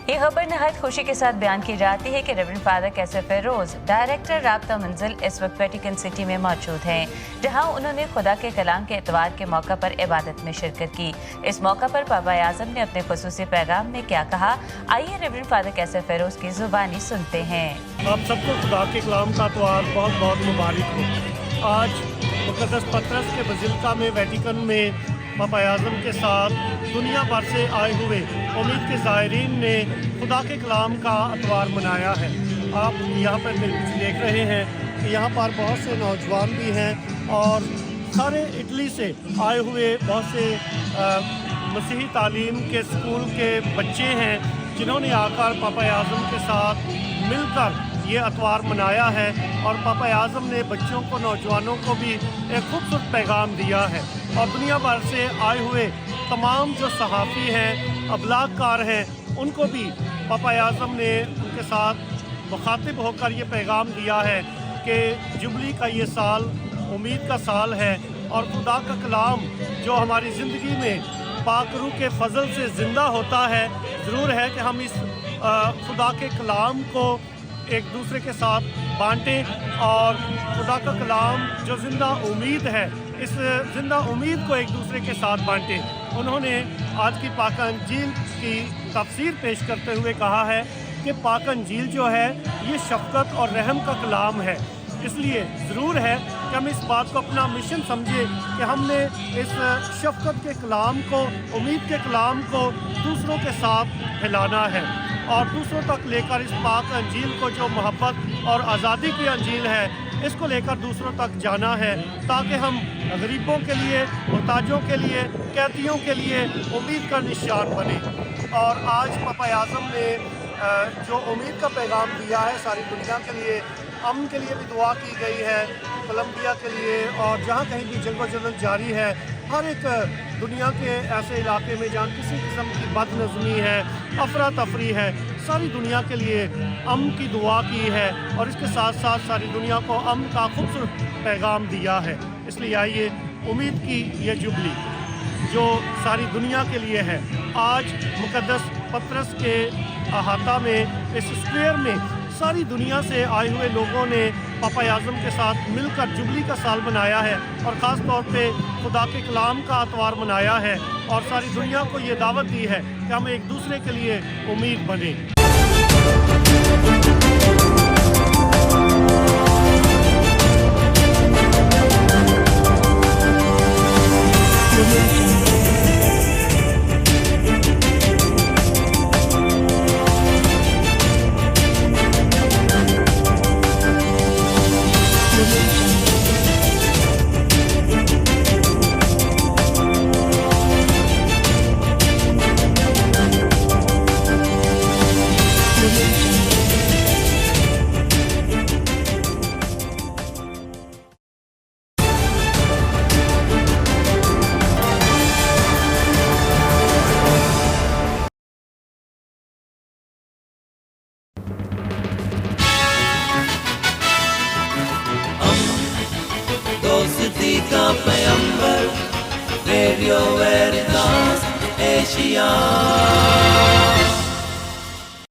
ये खबर नहायत खुशी के साथ बयान की जाती है कि रेवरेंड फादर कैसर फेरोज डायरेक्टर राब्ता मंजिल इस वक्त वेटिकन सिटी में मौजूद हैं, जहां उन्होंने खुदा के कलाम के इतवार के मौका पर इबादत में शिरकत की। इस मौका पर पापा आज़म ने अपने खुसूसी पैगाम में क्या कहा, आइए रेवरेंड फादर कैसर फेरोज की जुबानी सुनते हैं। आप सबको खुदा के कलाम का इतवार बहुत बहुत मुबारक हो। आज मुक़द्दस पतरस के बज़िलिका में वेटिकन में पापा आज़म के साथ दुनिया भर से आए हुए उम्मीद के ज़ायरीन ने खुदा के कलाम का इतवार मनाया है। आप यहाँ पर देख रहे हैं कि यहाँ पर बहुत से नौजवान भी हैं और सारे इटली से आए हुए बहुत से मसीही तालीम के स्कूल के बच्चे हैं, जिन्होंने आकर पापा आज़म के साथ मिलकर ये इतवार मनाया है। और पापा आज़म ने बच्चों को, नौजवानों को भी एक खूबसूरत पैगाम दिया है। और दुनिया भर से आए हुए तमाम जो सहाफ़ी हैं, अबलागकार हैं, उनको भी पापा आज़म ने उनके साथ मुखातिब होकर ये पैगाम दिया है कि जुबली का ये साल उम्मीद का साल है और खुदा का कलाम जो हमारी ज़िंदगी में पाक रूह के फजल से ज़िंदा होता है, ज़रूर है कि हम इस खुदा के कलाम को एक दूसरे के साथ बांटें और खुदा का कलाम जो ज़िंदा उम्मीद है, इस ज़िंदा उम्मीद को एक दूसरे के साथ बांटें। उन्होंने आज की पाक अंजील की तफसीर पेश करते हुए कहा है कि पाक अंजील जो है ये शफ़क़त और रहम का कलाम है। इसलिए ज़रूर है कि हम इस बात को अपना मिशन समझें कि हमने इस शफ़क़त के कलाम को, उम्मीद के कलाम को दूसरों के साथ फैलाना है और दूसरों तक लेकर इस पाक अंजील को, जो मोहब्बत और आज़ादी की अंजील है, इसको लेकर दूसरों तक जाना है, ताकि हम गरीबों के लिए, मुहताजों के लिए, कैदियों के लिए उम्मीद का निशान बने। और आज पापा आज़म ने जो उम्मीद का पैगाम दिया है सारी दुनिया के लिए, अमन के लिए भी दुआ की गई है, कोलंबिया के लिए, और जहाँ कहीं भी जंगो-जदल जारी है, हर एक दुनिया के ऐसे इलाके में जहाँ किसी किस्म की बदनज़मी है, अफरा तफरी है, सारी दुनिया के लिए अमन की दुआ की है और इसके साथ साथ सारी दुनिया को अमन का खूबसूरत पैगाम दिया है। इसलिए आइए उम्मीद की ये जुबली जो सारी दुनिया के लिए है, आज मुक़द्दस पतरस के अहाता में, इस स्क्वायर में सारी दुनिया से आए हुए लोगों ने पापा आज़म के साथ मिलकर जुबली का साल मनाया है और ख़ास तौर पे खुदा के कलाम का इतवार मनाया है और सारी दुनिया को ये दावत दी है कि हम एक दूसरे के लिए उम्मीद बने। दोस्ती का पैगंबर, रेडियो वेरितास एशिया।